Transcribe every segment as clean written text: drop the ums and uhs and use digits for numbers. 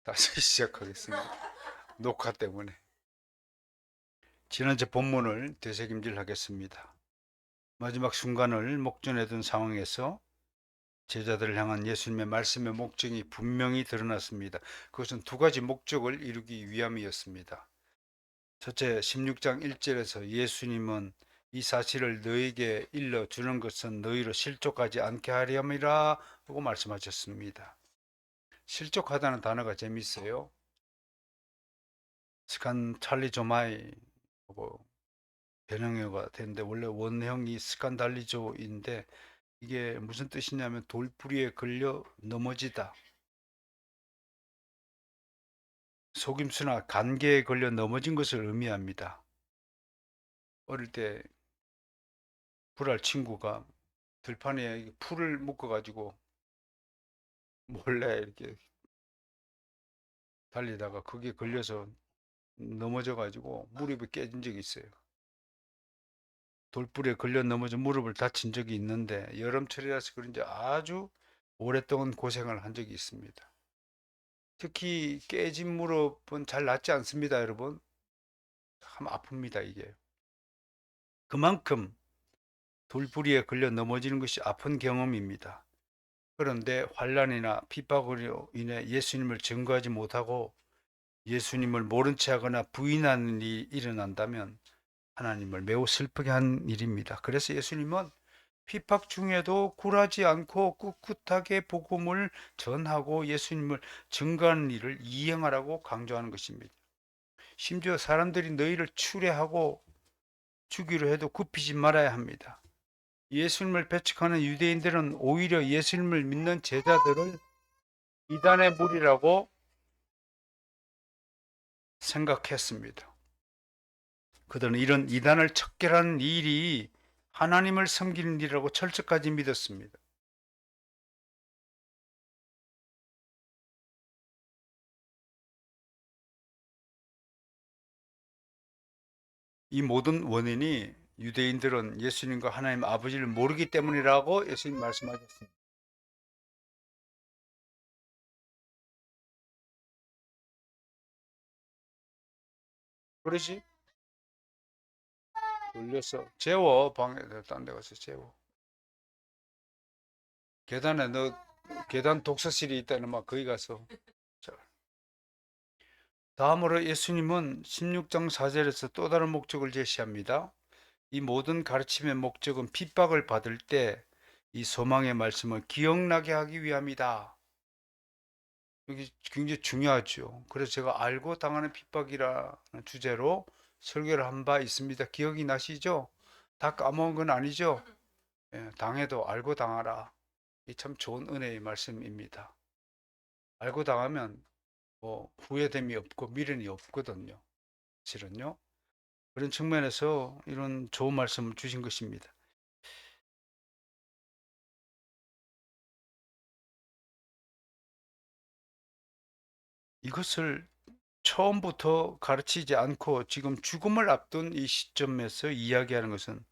다시 시작하겠습니다. 녹화 때문에. 지난주 본문을 되새김질 하겠습니다. 마지막 순간을 목전에 둔 상황에서 제자들을 향한 예수님의 말씀의 목적이 분명히 드러났습니다. 그것은 두 가지 목적을 이루기 위함이었습니다. 첫째, 16장 1절에서 예수님은 이 사실을 너에게 일러주는 것은 너희로 실족하지 않게 하렴이라 하고 말씀하셨습니다. 실족하다는 단어가 재밌어요. 스칸 찰리 조마이 하고 변형어가 되는데 원래 원형이 스칸달리조인데 이게 무슨 뜻이냐면 돌부리에 걸려 넘어지다, 속임수나 관계에 걸려 넘어진 것을 의미합니다. 어릴 때 불알 친구가 들판에 풀을 묶어가지고 몰래 이렇게 달리다가 거기에 걸려서 넘어져가지고 무릎이 깨진 적이 있어요. 돌불에 걸려 넘어져 무릎을 다친 적이 있는데 여름철이라서 그런지 아주 오랫동안 고생을 한 적이 있습니다. 특히 깨진 무릎은 잘 낫지 않습니다, 여러분. 참 아픕니다, 이게. 그만큼 돌부리에 걸려 넘어지는 것이 아픈 경험입니다. 그런데 환란이나 핍박으로 인해 예수님을 증거하지 못하고 예수님을 모른 채 하거나 부인하는 일이 일어난다면 하나님을 매우 슬프게 한 일입니다. 그래서 예수님은 핍박 중에도 굴하지 않고 꿋꿋하게 복음을 전하고 예수님을 증거하는 일을 이행하라고 강조하는 것입니다. 심지어 사람들이 너희를 추례하고 주기로 해도 굽히지 말아야 합니다. 예수님을 배척하는 유대인들은 오히려 예수님을 믿는 제자들을 이단의 무리라고 생각했습니다. 그들은 이런 이단을 척결하는 일이 하나님을 섬기는 일이라고 철저까지 믿었습니다. 이 모든 원인이 유대인들은 예수님과 하나님 아버지를 모르기 때문이라고 예수님 말씀하셨습니다. 그러지? 돌려서 재워. 방에 딴 데 가서 재워. 계단에 너 계단 독서실이 있다는 막 거기 가서. 자, 다음으로 예수님은 16장 4절에서 또 다른 목적을 제시합니다. 이 모든 가르침의 목적은 핍박을 받을 때 이 소망의 말씀을 기억나게 하기 위함이다. 여기 굉장히 중요하죠. 그래서 제가 알고 당하는 핍박이라는 주제로 설교를 한 바 있습니다. 기억이 나시죠? 다 까먹은 건 아니죠? 예, 당해도 알고 당하라. 이 참 좋은 은혜의 말씀입니다. 알고 당하면 뭐 후회됨이 없고 미련이 없거든요. 실은요. 그런 측면에서 이런 좋은 말씀을 주신 것입니다. 이것을 처음부터 가르치지 않고 지금 죽음을 앞둔 이 시점에서 이야기하는 것은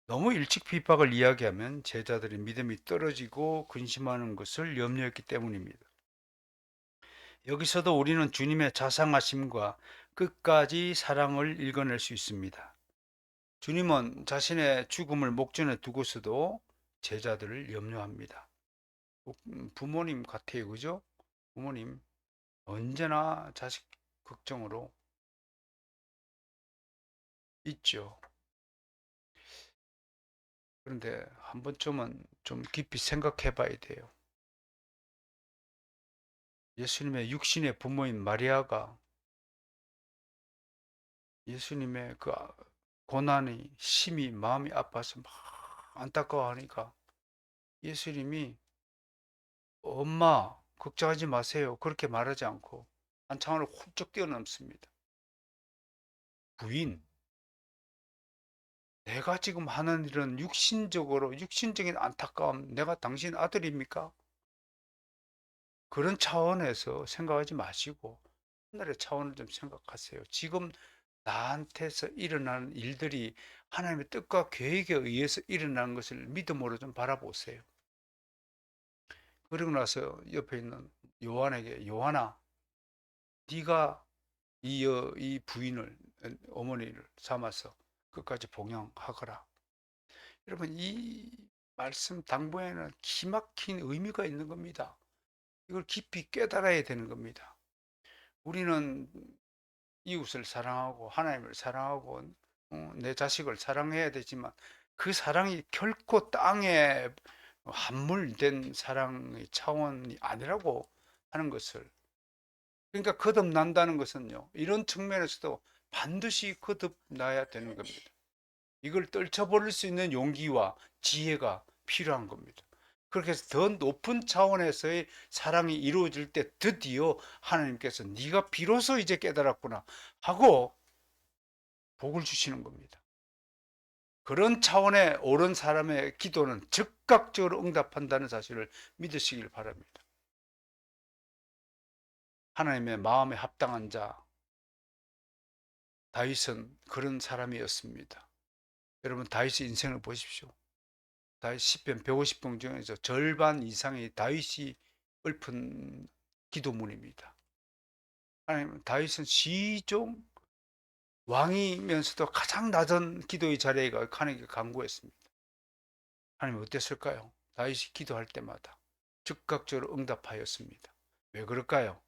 너무 일찍 핍박을 이야기하면 제자들의 믿음이 떨어지고 근심하는 것을 염려했기 때문입니다. 여기서도 우리는 주님의 자상하심과 끝까지 사랑을 읽어낼 수 있습니다. 주님은 자신의 죽음을 목전에 두고서도 제자들을 염려합니다. 부모님 같아요, 그죠? 부모님 언제나 자식 걱정으로 있죠. 그런데 한 번쯤은 좀 깊이 생각해 봐야 돼요. 예수님의 육신의 부모인 마리아가 예수님의 그 고난이 심히 마음이 아파서 막 안타까워하니까 예수님이 엄마 걱정하지 마세요. 그렇게 말하지 않고 한창을 훌쩍 뛰어넘습니다. 부인, 내가 지금 하는 일은 육신적인 안타까움, 내가 당신 아들입니까? 그런 차원에서 생각하지 마시고 하늘의 차원을 좀 생각하세요. 지금 나한테서 일어나는 일들이 하나님의 뜻과 계획에 의해서 일어나는 것을 믿음으로 좀 바라보세요. 그러고 나서 옆에 있는 요한에게 요한아, 네가 이 부인을, 어머니를 삼아서 끝까지 봉양하거라. 여러분, 이 말씀 당부에는 기막힌 의미가 있는 겁니다. 이걸 깊이 깨달아야 되는 겁니다. 우리는 이웃을 사랑하고 하나님을 사랑하고 내 자식을 사랑해야 되지만 그 사랑이 결코 땅에 함몰된 사랑의 차원이 아니라고 하는 것을, 그러니까 거듭난다는 것은요, 이런 측면에서도 반드시 거듭나야 되는 겁니다. 이걸 떨쳐버릴 수 있는 용기와 지혜가 필요한 겁니다. 그렇게 해서 더 높은 차원에서의 사랑이 이루어질 때 드디어 하나님께서 네가 비로소 이제 깨달았구나 하고 복을 주시는 겁니다. 그런 차원의 옳은 사람의 기도는 즉각적으로 응답한다는 사실을 믿으시길 바랍니다. 하나님의 마음에 합당한 자 다윗은 그런 사람이었습니다. 여러분, 다윗의 인생을 보십시오. 다윗 시편 150편 중에서 절반 이상이 다윗이 읊은 기도문입니다. 하나님, 다윗은 시종 왕이면서도 가장 낮은 기도의 자리에 하나님께 간구했습니다. 하나님, 어땠을까요? 다윗이 기도할 때마다 즉각적으로 응답하였습니다. 왜 그럴까요?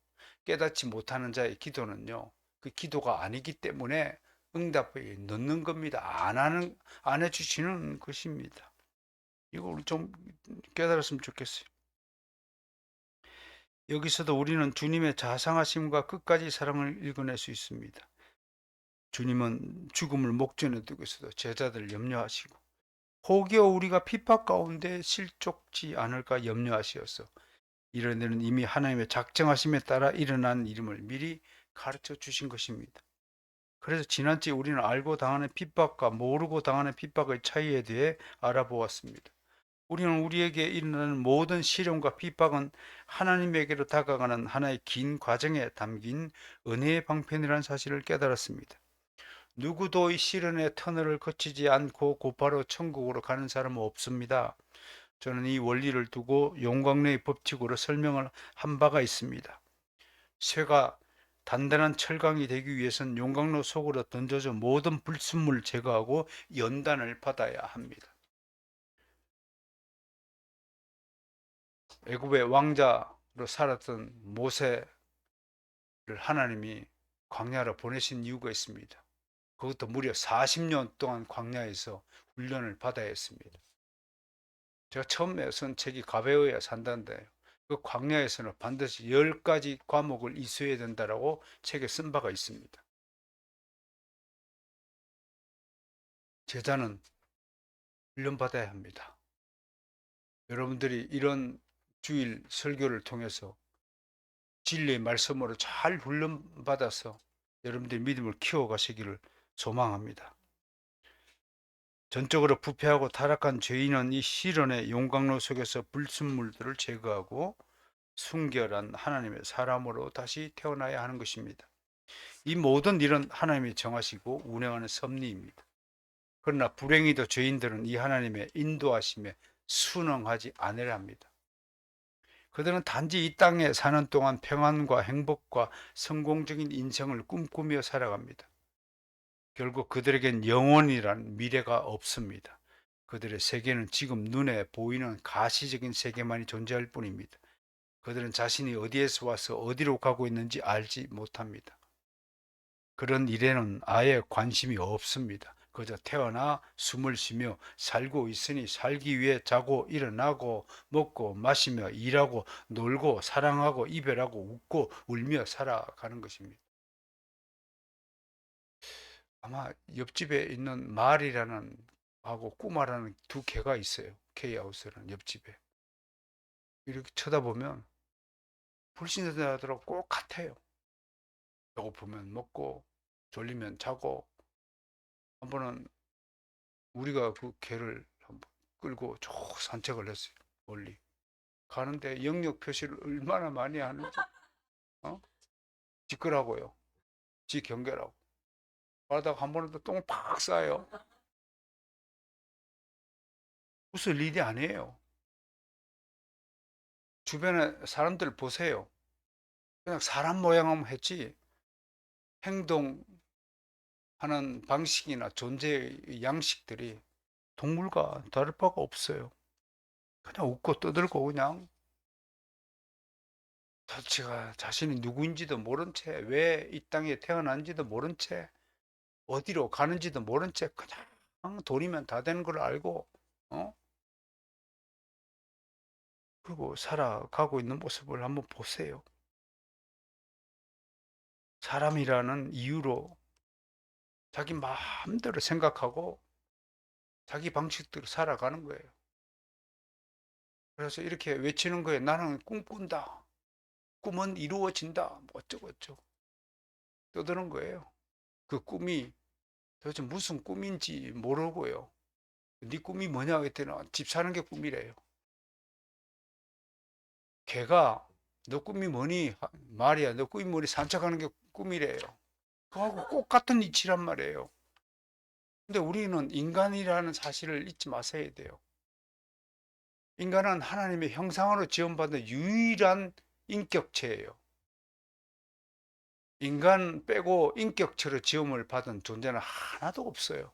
깨닫지 못하는 자의 기도는요, 그 기도가 아니기 때문에 응답이 늦는 겁니다. 안 해주시는 것입니다. 이걸 좀 깨달았으면 좋겠어요. 여기서도 우리는 주님의 자상하심과 끝까지 사랑을 읽어낼 수 있습니다. 주님은 죽음을 목전에 두고서도 제자들 염려하시고 혹여 우리가 핍박 가운데 실족지 않을까 염려하시어서 이런 데는 이미 하나님의 작정하심에 따라 일어난 일임을 미리 가르쳐 주신 것입니다. 그래서 지난주에 우리는 알고 당하는 핍박과 모르고 당하는 핍박의 차이에 대해 알아보았습니다. 우리는 우리에게 일어나는 모든 시련과 핍박은 하나님에게로 다가가는 하나의 긴 과정에 담긴 은혜의 방편이라는 사실을 깨달았습니다. 누구도 이 시련의 터널을 거치지 않고 곧바로 천국으로 가는 사람은 없습니다. 저는 이 원리를 두고 용광로의 법칙으로 설명을 한 바가 있습니다. 쇠가 단단한 철강이 되기 위해서는 용광로 속으로 던져져 모든 불순물을 제거하고 연단을 받아야 합니다. 애굽의 왕자로 살았던 모세를 하나님이 광야로 보내신 이유가 있습니다. 그것도 무려 40년 동안 광야에서 훈련을 받아야 했습니다. 제가 처음에 쓴 책이 가베어야 산다인데 그 광야에서는 반드시 10가지 과목을 이수해야 된다라고 책에 쓴 바가 있습니다. 제자는 훈련받아야 합니다. 여러분들이 이런 주일 설교를 통해서 진리의 말씀으로 잘 훈련받아서 여러분들의 믿음을 키워가시기를 소망합니다. 전적으로 부패하고 타락한 죄인은 이 시련의 용광로 속에서 불순물들을 제거하고 순결한 하나님의 사람으로 다시 태어나야 하는 것입니다. 이 모든 일은 하나님이 정하시고 운행하는 섭리입니다. 그러나 불행히도 죄인들은 이 하나님의 인도하심에 순응하지 않으려 합니다. 그들은 단지 이 땅에 사는 동안 평안과 행복과 성공적인 인생을 꿈꾸며 살아갑니다. 결국 그들에겐 영원이란 미래가 없습니다. 그들의 세계는 지금 눈에 보이는 가시적인 세계만이 존재할 뿐입니다. 그들은 자신이 어디에서 와서 어디로 가고 있는지 알지 못합니다. 그런 일에는 아예 관심이 없습니다. 그저 태어나 숨을 쉬며 살고 있으니 살기 위해 자고 일어나고 먹고 마시며 일하고 놀고 사랑하고 이별하고 웃고 울며 살아가는 것입니다. 아마 옆집에 있는 말이라는 하고 꾸마라는 두 개가 있어요. K하우스라는 옆집에. 이렇게 쳐다보면 불신자들하고 꼭 같아요. 배고프면 먹고 졸리면 자고. 한 번은 우리가 그 개를 한번 끌고 쭉 산책을 했어요. 멀리. 가는데 영역 표시를 얼마나 많이 하는지. 어? 지 거라고요. 지 경계라고. 그러다가 한 번은 또 똥을 팍 싸요. 웃을 일이 아니에요. 주변에 사람들 보세요. 그냥 사람 모양만 했지 행동하는 방식이나 존재의 양식들이 동물과 다를 바가 없어요. 그냥 웃고 떠들고 그냥 자체가 자신이 누구인지도 모른 채, 왜 이 땅에 태어난지도 모른 채, 어디로 가는지도 모른 채 그냥 돈이면 다 되는 걸 알고, 어? 그리고 살아가고 있는 모습을 한번 보세요. 사람이라는 이유로 자기 마음대로 생각하고 자기 방식대로 살아가는 거예요. 그래서 이렇게 외치는 거예요. 나는 꿈꾼다. 꿈은 이루어진다. 뭐 어쩌고 저쩌고 떠드는 거예요. 그 꿈이 도대체 무슨 꿈인지 모르고요. 네 꿈이 뭐냐 그랬더니 집 사는 게 꿈이래요. 걔가 너 꿈이 뭐니? 말이야. 너 꿈이 뭐니? 산책하는 게 꿈이래요. 그거하고 꼭 같은 이치란 말이에요. 근데 우리는 인간이라는 사실을 잊지 마셔야 돼요. 인간은 하나님의 형상으로 지원받은 유일한 인격체예요. 인간 빼고 인격체로 지음을 받은 존재는 하나도 없어요.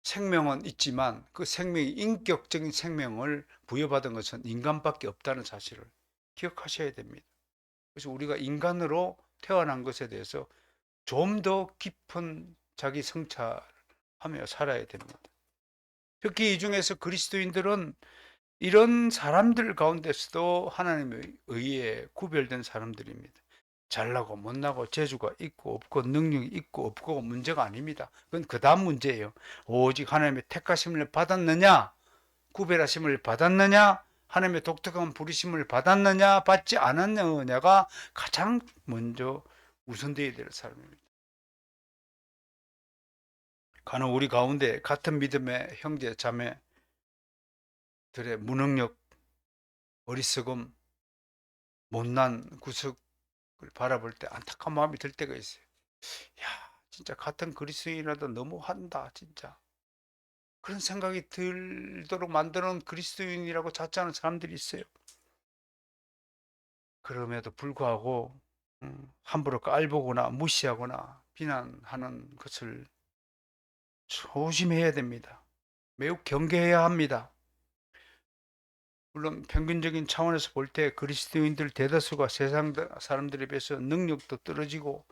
생명은 있지만 그 생명이 인격적인 생명을 부여받은 것은 인간밖에 없다는 사실을 기억하셔야 됩니다. 그래서 우리가 인간으로 태어난 것에 대해서 좀 더 깊은 자기 성찰하며 살아야 됩니다. 특히 이 중에서 그리스도인들은 이런 사람들 가운데서도 하나님의 의에 구별된 사람들입니다. 잘나고 못나고 재주가 있고 없고 능력이 있고 없고 문제가 아닙니다. 그건 그 다음 문제예요. 오직 하나님의 택하심을 받았느냐, 구별하심을 받았느냐, 하나님의 독특한 부르심을 받았느냐, 받지 않았느냐가 가장 먼저 우선되어야 될 사람입니다. 간혹 우리 가운데 같은 믿음의 형제 자매들의 무능력, 어리석음, 못난 구석을 바라볼 때 안타까운 마음이 들 때가 있어요. 야, 진짜 같은 그리스도인이라도 너무한다, 진짜. 그런 생각이 들도록 만드는 그리스도인이라고 자처하는 사람들이 있어요. 그럼에도 불구하고 함부로 깔보거나 무시하거나 비난하는 것을 조심해야 됩니다. 매우 경계해야 합니다. 물론 평균적인 차원에서 볼 때 그리스도인들 대다수가 세상 사람들에 비해서 능력도 떨어지고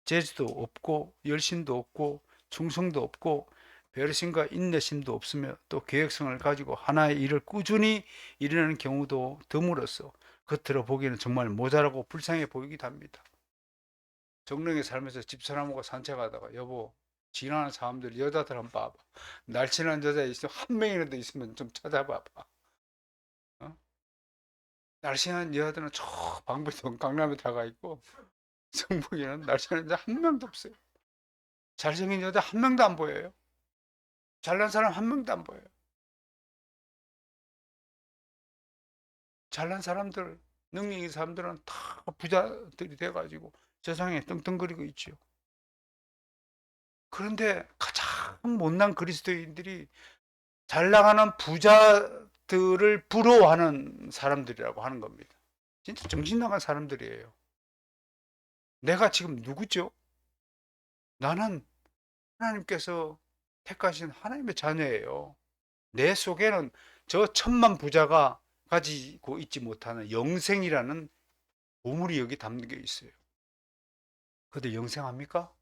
재주도 없고 열심도 없고 충성도 없고 배려심과 인내심도 없으며 또 계획성을 가지고 하나의 일을 꾸준히 이루는 경우도 드물어서 겉으로 보기에는 정말 모자라고 불쌍해 보이기도 합니다. 정릉에 살면서 집사람하고 산책하다가 여보 지나가는 사람들 여자들 한번 봐봐. 날씬한 여자 있으면 한 명이라도 있으면 좀 찾아봐봐. 어? 날씬한 여자들은 저 방배동 강남에 다가 있고 성북에는 날씬한 여자 한 명도 없어요. 잘생긴 여자 한 명도 안 보여요. 잘난 사람 한 명도 안 보여요. 잘난 사람들, 능력 있는 사람들은 다 부자들이 돼가지고 세상에 떵떵거리고 있죠. 그런데 가장 못난 그리스도인들이 잘 나가는 부자들을 부러워하는 사람들이라고 하는 겁니다. 진짜 정신 나간 사람들이에요. 내가 지금 누구죠? 나는 하나님께서 택하신 하나님의 자녀예요. 내 속에는 저 천만 부자가 가지고 있지 못하는 영생이라는 보물이 여기 담겨 있어요. 근데 영생합니까?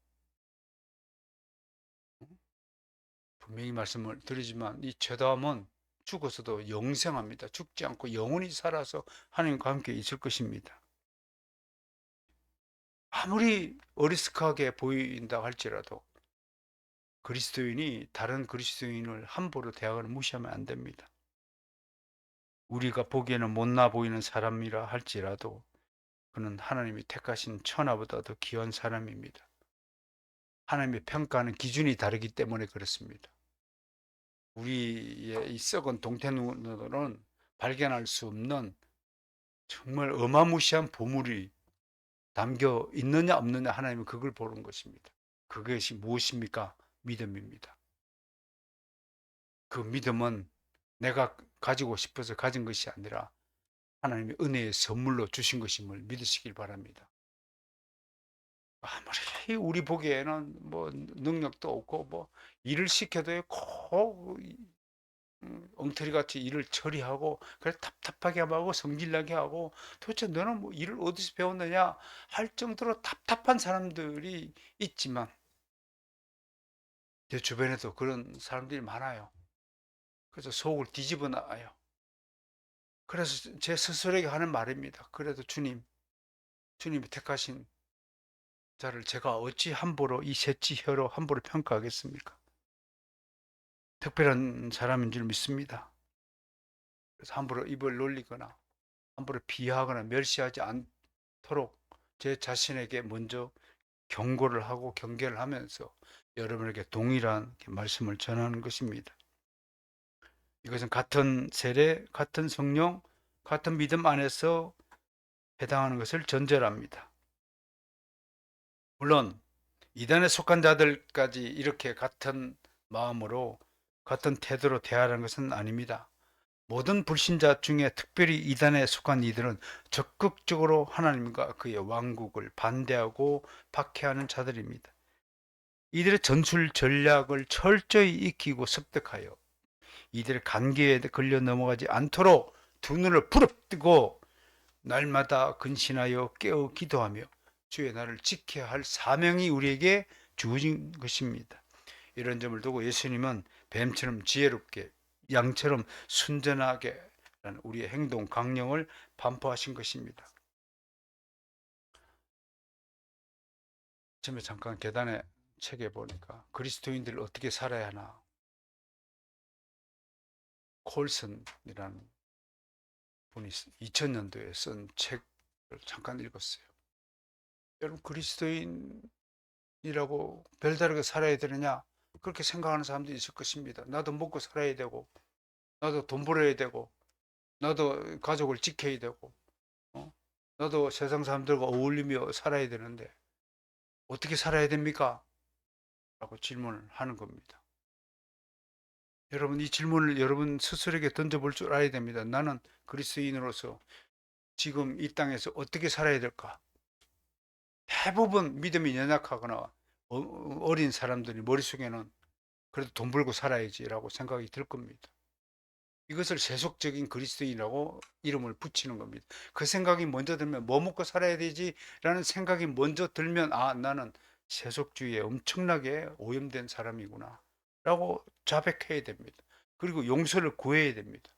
분명히 말씀을 드리지만 이 죄다함은 죽어서도 영생합니다. 죽지 않고 영원히 살아서 하나님과 함께 있을 것입니다. 아무리 어리숙하게 보인다 할지라도 그리스도인이 다른 그리스도인을 함부로 대하거나 무시하면 안 됩니다. 우리가 보기에는 못나 보이는 사람이라 할지라도 그는 하나님이 택하신 천하보다 더 귀한 사람입니다. 하나님의 평가하는 기준이 다르기 때문에 그렇습니다. 우리의 이 썩은 동태눈으로는 발견할 수 없는 정말 어마무시한 보물이 담겨 있느냐 없느냐 하나님은 그걸 보는 것입니다. 그것이 무엇입니까? 믿음입니다. 그 믿음은 내가 가지고 싶어서 가진 것이 아니라 하나님의 은혜의 선물로 주신 것임을 믿으시길 바랍니다. 아무리 우리 보기에는 뭐 능력도 없고 뭐 일을 시켜도 꼭 엉터리같이 일을 처리하고 그래 답답하게 하고 성질나게 하고 도대체 너는 뭐 일을 어디서 배웠느냐 할 정도로 답답한 사람들이 있지만 제 주변에도 그런 사람들이 많아요. 그래서 속을 뒤집어 놔요. 그래서 제 스스로에게 하는 말입니다. 그래도 주님이 택하신 자를 제가 어찌 함부로 이 셋째 혀로 함부로 평가하겠습니까? 특별한 사람인 줄 믿습니다. 그래서 함부로 입을 놀리거나 함부로 비하하거나 멸시하지 않도록 제 자신에게 먼저 경고를 하고 경계를 하면서 여러분에게 동일한 말씀을 전하는 것입니다. 이것은 같은 세례, 같은 성령, 같은 믿음 안에서 해당하는 것을 전제로 합니다. 물론 이단에 속한 자들까지 이렇게 같은 마음으로 같은 태도로 대하라는 것은 아닙니다. 모든 불신자 중에 특별히 이단에 속한 이들은 적극적으로 하나님과 그의 왕국을 반대하고 박해하는 자들입니다. 이들의 전술 전략을 철저히 익히고 습득하여 이들의 관계에 걸려 넘어가지 않도록 두 눈을 부릅뜨고 날마다 근신하여 깨어 기도하며 주의 나를 지켜야 할 사명이 우리에게 주어진 것입니다. 이런 점을 두고 예수님은 뱀처럼 지혜롭게 양처럼 순전하게 우리의 행동 강령을 반포하신 것입니다. 처음에 잠깐 계단에 책에 보니까 그리스도인들 어떻게 살아야 하나 콜슨이라는 분이 2000년도에 쓴 책을 잠깐 읽었어요. 여러분 그리스도인이라고 별다르게 살아야 되느냐 그렇게 생각하는 사람도 있을 것입니다. 나도 먹고 살아야 되고 나도 돈 벌어야 되고 나도 가족을 지켜야 되고 어? 나도 세상 사람들과 어울리며 살아야 되는데 어떻게 살아야 됩니까? 라고 질문을 하는 겁니다. 여러분 이 질문을 여러분 스스로에게 던져볼 줄 알아야 됩니다. 나는 그리스도인으로서 지금 이 땅에서 어떻게 살아야 될까? 대부분 믿음이 연약하거나 어린 사람들이 머릿속에는 그래도 돈 벌고 살아야지라고 생각이 들 겁니다. 이것을 세속적인 그리스도인이라고 이름을 붙이는 겁니다. 그 생각이 먼저 들면 뭐 먹고 살아야 되지라는 생각이 먼저 들면 아 나는 세속주의에 엄청나게 오염된 사람이구나 라고 자백해야 됩니다. 그리고 용서를 구해야 됩니다.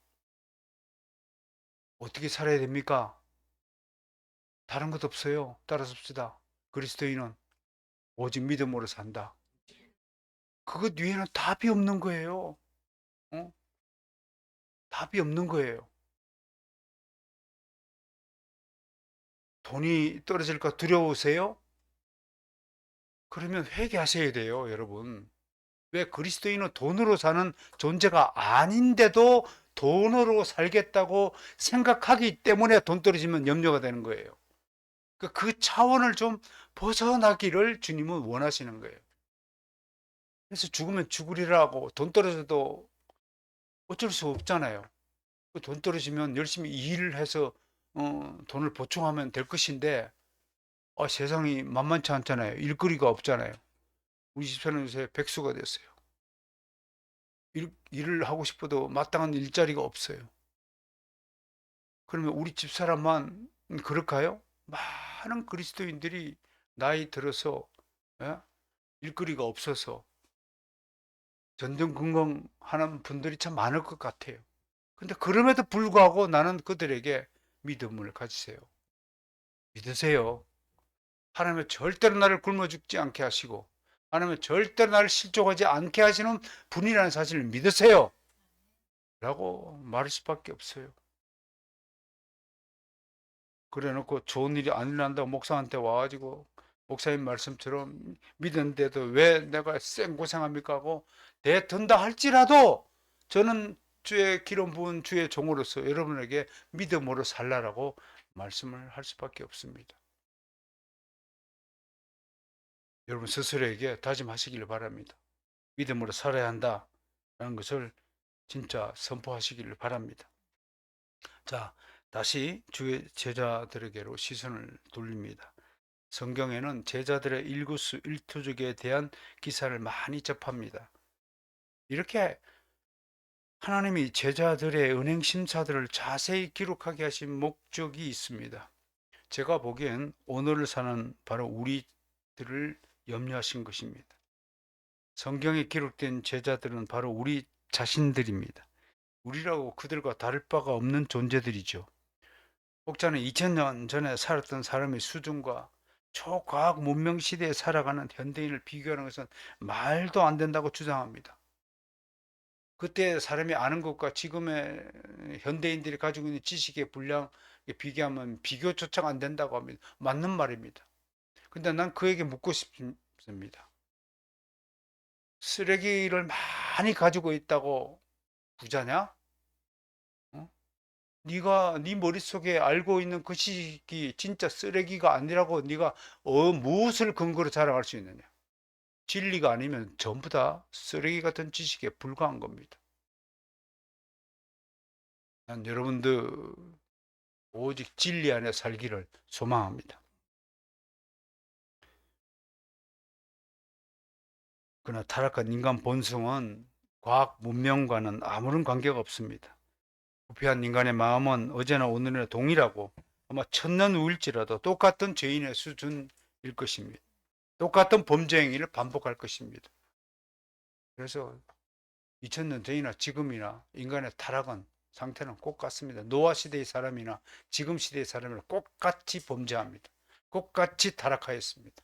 어떻게 살아야 됩니까? 다른 것 없어요. 따라섭시다. 그리스도인은 오직 믿음으로 산다. 그것 위에는 답이 없는 거예요. 어? 답이 없는 거예요. 돈이 떨어질까 두려우세요? 그러면 회개하셔야 돼요, 여러분. 왜 그리스도인은 돈으로 사는 존재가 아닌데도 돈으로 살겠다고 생각하기 때문에 돈 떨어지면 염려가 되는 거예요. 그 차원을 좀 벗어나기를 주님은 원하시는 거예요. 그래서 죽으면 죽으리라고 돈 떨어져도 어쩔 수 없잖아요. 돈 떨어지면 열심히 일을 해서 돈을 보충하면 될 것인데 세상이 만만치 않잖아요. 일거리가 없잖아요. 우리 집사는 요새 백수가 됐어요. 일을 하고 싶어도 마땅한 일자리가 없어요. 그러면 우리 집사람만 그럴까요? 많은 그리스도인들이 나이 들어서 예? 일거리가 없어서 전전긍긍하는 분들이 참 많을 것 같아요. 근데 그럼에도 불구하고 나는 그들에게 믿음을 가지세요. 믿으세요. 하나님은 절대로 나를 굶어 죽지 않게 하시고 하나님은 절대로 나를 실족하지 않게 하시는 분이라는 사실을 믿으세요. 라고 말할 수밖에 없어요. 그래 놓고 좋은 일이 안 일어난다고 목사한테 와가지고 목사님 말씀처럼 믿었는데도 왜 내가 생고생합니까 하고 대든다 할지라도 저는 주의 기름 부은 주의 종으로서 여러분에게 믿음으로 살라라고 말씀을 할 수밖에 없습니다. 여러분 스스로에게 다짐하시기를 바랍니다. 믿음으로 살아야 한다라는 것을 진짜 선포하시기를 바랍니다. 자, 다시 주의 제자들에게로 시선을 돌립니다. 성경에는 제자들의 일거수일투족에 대한 기사를 많이 접합니다. 이렇게 하나님이 제자들의 은행 심사들을 자세히 기록하게 하신 목적이 있습니다. 제가 보기엔 오늘을 사는 바로 우리들을 염려하신 것입니다. 성경에 기록된 제자들은 바로 우리 자신들입니다. 우리라고 그들과 다를 바가 없는 존재들이죠. 혹자는 2000년 전에 살았던 사람의 수준과 초과학 문명 시대에 살아가는 현대인을 비교하는 것은 말도 안 된다고 주장합니다. 그때 사람이 아는 것과 지금의 현대인들이 가지고 있는 지식의 분량에 비교하면 비교조차 안 된다고 합니다. 맞는 말입니다. 근데 난 그에게 묻고 싶습니다. 쓰레기를 많이 가지고 있다고 부자냐? 어? 네가 네 머릿속에 알고 있는 그 지식이 진짜 쓰레기가 아니라고 네가 무엇을 근거로 자랑할 수 있느냐? 진리가 아니면 전부 다 쓰레기 같은 지식에 불과한 겁니다. 난 여러분들 오직 진리 안에 살기를 소망합니다. 그러나 타락한 인간 본성은 과학 문명과는 아무런 관계가 없습니다. 부패한 인간의 마음은 어제나 오늘이나 동일하고 아마 천년 후일지라도 똑같은 죄인의 수준일 것입니다. 똑같은 범죄 행위를 반복할 것입니다. 그래서 2000년 전이나 지금이나 인간의 타락은 상태는 똑같습니다. 노아 시대의 사람이나 지금 시대의 사람이나 똑같이 범죄합니다. 똑같이 타락하였습니다.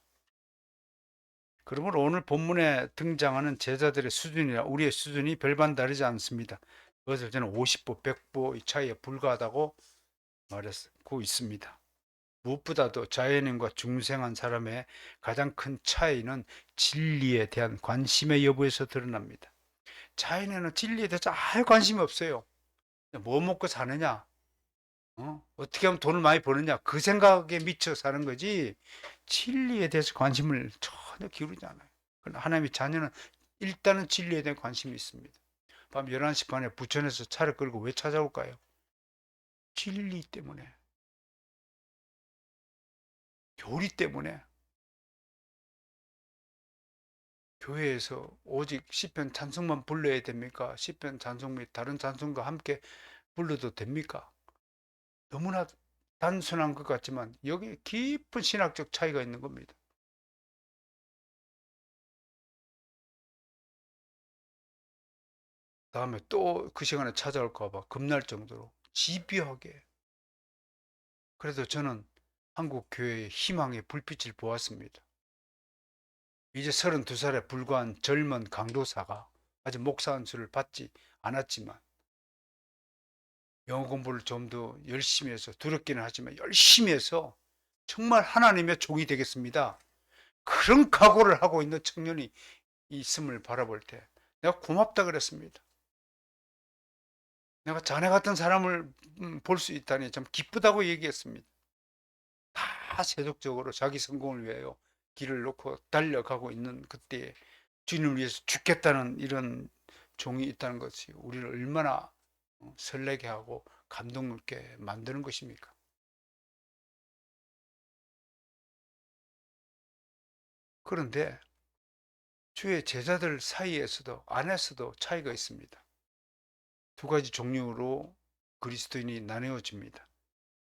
그러므로 오늘 본문에 등장하는 제자들의 수준이나 우리의 수준이 별반 다르지 않습니다. 그것을 저는 50보, 100보의 차이에 불과하다고 말하고 있습니다. 무엇보다도 자연인과 중생한 사람의 가장 큰 차이는 진리에 대한 관심의 여부에서 드러납니다. 자연인은 진리에 대해서 아예 관심이 없어요. 뭐 먹고 사느냐, 어떻게 하면 돈을 많이 버느냐, 그 생각에 미쳐 사는 거지, 진리에 대해서 관심을 전혀 기울이지 않아요. 그러나 하나님의 자녀는 일단은 진리에 대한 관심이 있습니다. 밤 11시 반에 부천에서 차를 끌고 왜 찾아올까요? 진리 때문에, 교리 때문에. 교회에서 오직 시편 찬송만 불러야 됩니까? 시편 찬송 및 다른 찬송과 함께 불러도 됩니까? 너무나 단순한 것 같지만 여기에 깊은 신학적 차이가 있는 겁니다. 다음에 또 그 시간에 찾아올까 봐 겁날 정도로 집요하게. 그래도 저는 한국 교회의 희망의 불빛을 보았습니다. 이제 32살에 불과한 젊은 강도사가 아직 목사 안수를 받지 않았지만 영어 공부를 좀 더 열심히 해서 두렵기는 하지만 열심히 해서 정말 하나님의 종이 되겠습니다. 그런 각오를 하고 있는 청년이 있음을 바라볼 때 내가 고맙다 그랬습니다. 내가 자네 같은 사람을 볼 수 있다니 참 기쁘다고 얘기했습니다. 다 세속적으로 자기 성공을 위하여 길을 놓고 달려가고 있는 그때에 주님을 위해서 죽겠다는 이런 종이 있다는 것이 우리를 얼마나 설레게 하고 감동 있게 만드는 것입니까? 그런데 주의 제자들 사이에서도 안에서도 차이가 있습니다. 두 가지 종류로 그리스도인이 나뉘어집니다.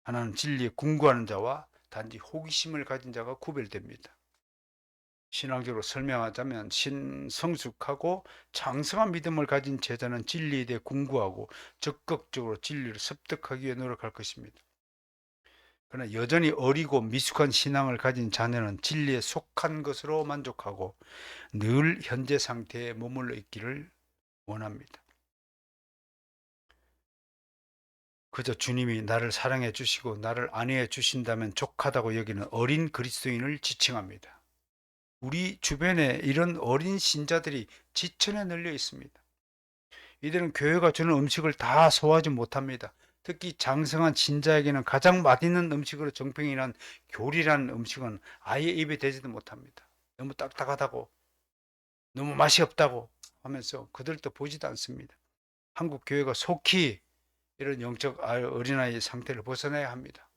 하나는 진리에 궁구하는 자와 단지 호기심을 가진 자가 구별됩니다. 신학적으로 설명하자면 신성숙하고 장성한 믿음을 가진 제자는 진리에 대해 궁구하고 적극적으로 진리를 습득하기 위해 노력할 것입니다. 그러나 여전히 어리고 미숙한 신앙을 가진 자녀는 진리에 속한 것으로 만족하고 늘 현재 상태에 머물러 있기를 원합니다. 그저 주님이 나를 사랑해 주시고 나를 안위해 주신다면 족하다고 여기는 어린 그리스도인을 지칭합니다. 우리 주변에 이런 어린 신자들이 지천에 널려 있습니다. 이들은 교회가 주는 음식을 다 소화하지 못합니다. 특히 장성한 신자에게는 가장 맛있는 음식으로 정평이 난 교리라는 음식은 아예 입에 대지도 못합니다. 너무 딱딱하다고, 너무 맛이 없다고 하면서 그들도 보지도 않습니다. 한국 교회가 속히 이런 영적 어린아이 상태를 벗어나야 합니다.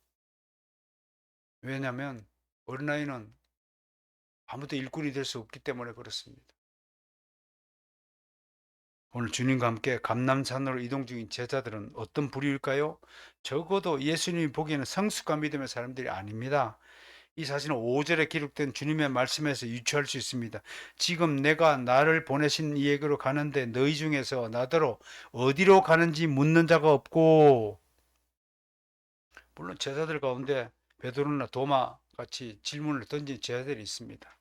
왜냐하면 어린아이는 아무도 일꾼이 될 수 없기 때문에 그렇습니다. 오늘 주님과 함께 감남산으로 이동 중인 제자들은 어떤 부류일까요? 적어도 예수님이 보기에는 성숙과 믿음의 사람들이 아닙니다. 이 사실은 5절에 기록된 주님의 말씀에서 유추할 수 있습니다. 지금 내가 나를 보내신 이에게로 가는데 너희 중에서 나더러 어디로 가는지 묻는 자가 없고, 물론 제자들 가운데 베드로나 도마 같이 질문을 던진 제자들이 있습니다.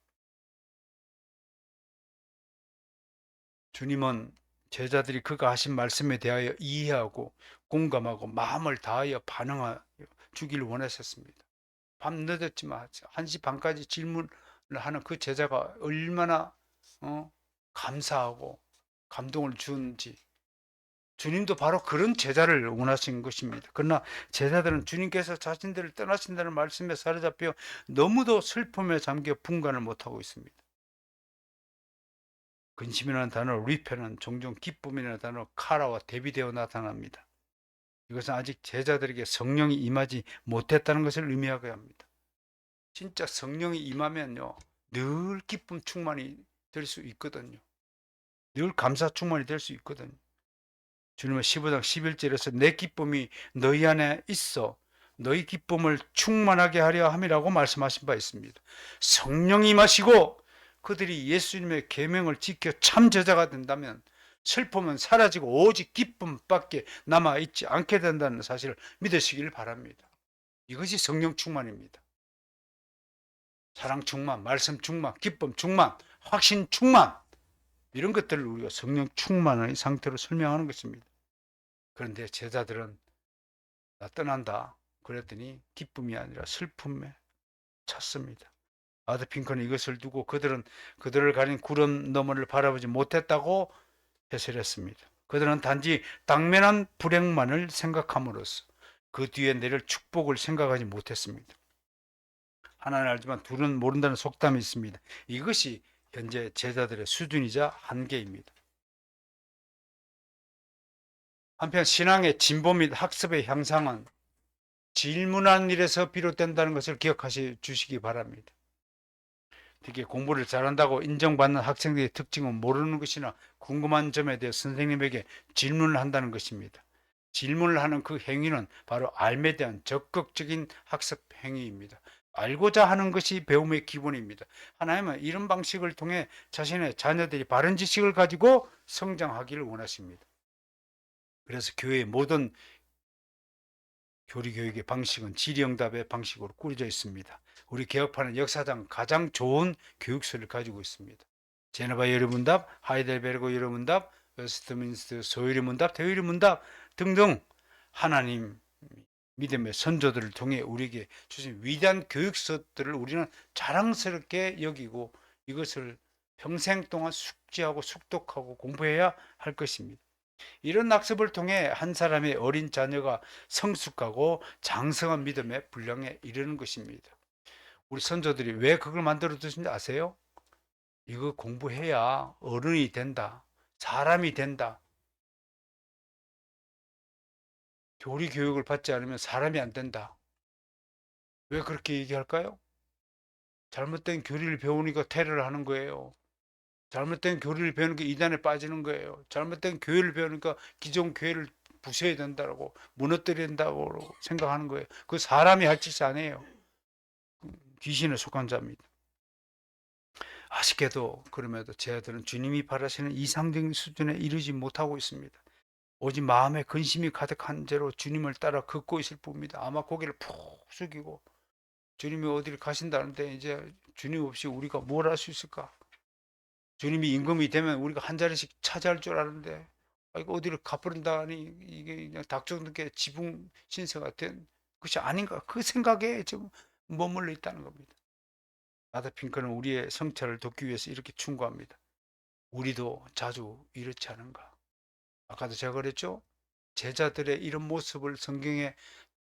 주님은 제자들이 그가 하신 말씀에 대하여 이해하고 공감하고 마음을 다하여 반응하여 주기를 원하셨습니다. 밤 늦었지만 1시 반까지 질문을 하는 그 제자가 얼마나 감사하고 감동을 주는지, 주님도 바로 그런 제자를 원하신 것입니다. 그러나 제자들은 주님께서 자신들을 떠나신다는 말씀에 사로잡혀 너무도 슬픔에 잠겨 분간을 못하고 있습니다. 근심이라는 단어 리페는 종종 기쁨이라는 단어 카라와 대비되어 나타납니다. 이것은 아직 제자들에게 성령이 임하지 못했다는 것을 의미하게 합니다. 진짜 성령이 임하면요, 늘 기쁨 충만이 될 수 있거든요. 늘 감사 충만이 될 수 있거든요. 주님은 15장 11절에서 내 기쁨이 너희 안에 있어 너희 기쁨을 충만하게 하려 함이라고 말씀하신 바 있습니다. 성령이 임하시고 그들이 예수님의 계명을 지켜 참 제자가 된다면 슬픔은 사라지고 오직 기쁨밖에 남아있지 않게 된다는 사실을 믿으시길 바랍니다. 이것이 성령 충만입니다. 사랑 충만, 말씀 충만, 기쁨 충만, 확신 충만, 이런 것들을 우리가 성령 충만의 상태로 설명하는 것입니다. 그런데 제자들은 나 떠난다 그랬더니 기쁨이 아니라 슬픔에 찼습니다. 아드 핑크는 이것을 두고 그들은 그들을 가린 구름 너머를 바라보지 못했다고 해설했습니다. 그들은 단지 당면한 불행만을 생각함으로써 그 뒤에 내릴 축복을 생각하지 못했습니다. 하나는 알지만 둘은 모른다는 속담이 있습니다. 이것이 현재 제자들의 수준이자 한계입니다. 한편 신앙의 진보 및 학습의 향상은 질문하는 일에서 비롯된다는 것을 기억하시 주시기 바랍니다. 특히 공부를 잘한다고 인정받는 학생들의 특징은 모르는 것이나 궁금한 점에 대해 선생님에게 질문을 한다는 것입니다. 질문을 하는 그 행위는 바로 알에 대한 적극적인 학습 행위입니다. 알고자 하는 것이 배움의 기본입니다. 하나님은 이런 방식을 통해 자신의 자녀들이 바른 지식을 가지고 성장하기를 원하십니다. 그래서 교회의 모든 교리교육의 방식은 질의응답의 방식으로 꾸려져 있습니다. 우리 개혁파는 역사상 가장 좋은 교육서를 가지고 있습니다. 제네바 여리문답, 하이델베르그 여리문답, 웨스트민스터 소요리 문답, 대요리 문답 등등 하나님 믿음의 선조들을 통해 우리에게 주신 위대한 교육서들을 우리는 자랑스럽게 여기고 이것을 평생 동안 숙지하고 숙독하고 공부해야 할 것입니다. 이런 학습을 통해 한 사람의 어린 자녀가 성숙하고 장성한 믿음의 분량에 이르는 것입니다. 우리 선조들이 왜 그걸 만들어 두신지 아세요? 이거 공부해야 어른이 된다. 사람이 된다. 교리 교육을 받지 않으면 사람이 안 된다. 왜 그렇게 얘기할까요? 잘못된 교리를 배우니까 테러를 하는 거예요. 잘못된 교리를 배우니까 이단에 빠지는 거예요. 잘못된 교회를 배우니까 기존 교회를 부숴야 된다고 무너뜨려야 된다고 생각하는 거예요. 그 사람이 할 짓이 아니에요. 귀신에 속한 자입니다. 아쉽게도 그럼에도 제자들은 주님이 바라시는 이상적인 수준에 이르지 못하고 있습니다. 오직 마음에 근심이 가득한 채로 주님을 따라 걷고 있을 뿐입니다. 아마 고개를 푹 숙이고 주님이 어디를 가신다는데 이제 주님 없이 우리가 뭘 할 수 있을까? 주님이 임금이 되면 우리가 한 자리씩 차지할 줄 아는데 어디를 가버린다니 이게 그냥 닥쳐놓게 지붕 신세 같은 것이 아닌가 그 생각에 지금 머물러 있다는 겁니다. 아더 핑크는 우리의 성찰을 돕기 위해서 이렇게 충고합니다. 우리도 자주 이렇지 않은가? 아까도 제가 그랬죠? 제자들의 이런 모습을 성경에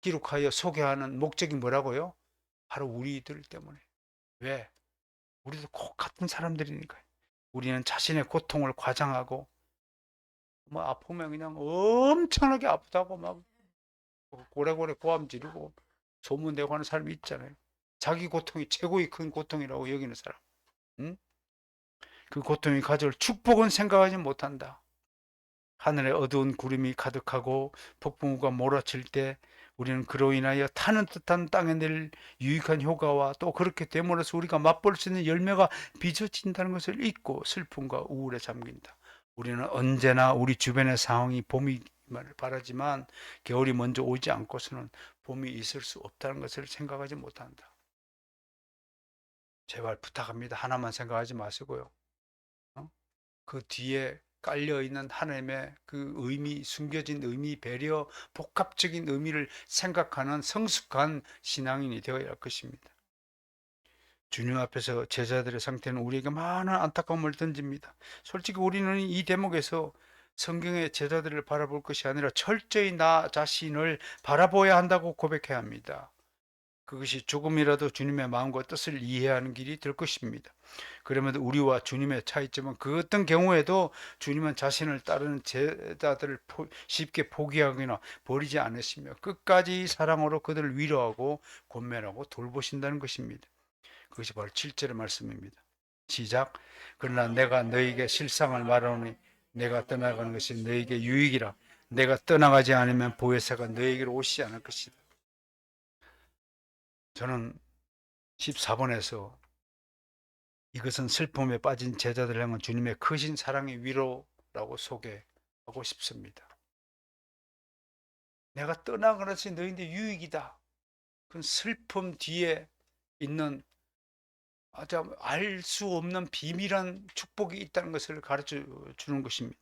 기록하여 소개하는 목적이 뭐라고요? 바로 우리들 때문에. 왜? 우리도 꼭 같은 사람들이니까요. 우리는 자신의 고통을 과장하고 뭐 아프면 그냥 엄청나게 아프다고 막 고래고래 고함 지르고 소문내고 하는 사람이 있잖아요. 자기 고통이 최고의 큰 고통이라고 여기는 사람. 응? 그 고통이 가져올 축복은 생각하지 못한다. 하늘에 어두운 구름이 가득하고 폭풍우가 몰아칠 때 우리는 그로 인하여 타는 듯한 땅에 낼 유익한 효과와 또 그렇게 됨으로써 우리가 맛볼 수 있는 열매가 빚어진다는 것을 잊고 슬픔과 우울에 잠긴다. 우리는 언제나 우리 주변의 상황이 봄이기만을 바라지만 겨울이 먼저 오지 않고서는 봄이 있을 수 없다는 것을 생각하지 못한다. 제발 부탁합니다. 하나만 생각하지 마시고요. 어? 그 뒤에 깔려 있는 하나님의 그 의미, 숨겨진 의미, 배려, 복합적인 의미를 생각하는 성숙한 신앙인이 되어야 할 것입니다. 주님 앞에서 제자들의 상태는 우리에게 많은 안타까움을 던집니다. 솔직히 우리는 이 대목에서 성경의 제자들을 바라볼 것이 아니라 철저히 나 자신을 바라보아야 한다고 고백해야 합니다. 그것이 조금이라도 주님의 마음과 뜻을 이해하는 길이 될 것입니다. 그러면 우리와 주님의 차이점은 그 어떤 경우에도 주님은 자신을 따르는 제자들을 쉽게 포기하거나 버리지 않으시며 끝까지 사랑으로 그들을 위로하고 권면하고 돌보신다는 것입니다. 그것이 바로 7절의 말씀입니다. 시작. 그러나 내가 너에게 실상을 말하노니 내가 떠나가는 것이 너에게 유익이라. 내가 떠나가지 않으면 보혜사가 너에게로 오시지 않을 것이다. 저는 14번에서 이것은 슬픔에 빠진 제자들을 향한 주님의 크신 사랑의 위로라고 소개하고 싶습니다. 내가 떠나가는 것이 너희한테 유익이다. 그건 슬픔 뒤에 있는 아주 알 수 없는 비밀한 축복이 있다는 것을 가르쳐 주는 것입니다.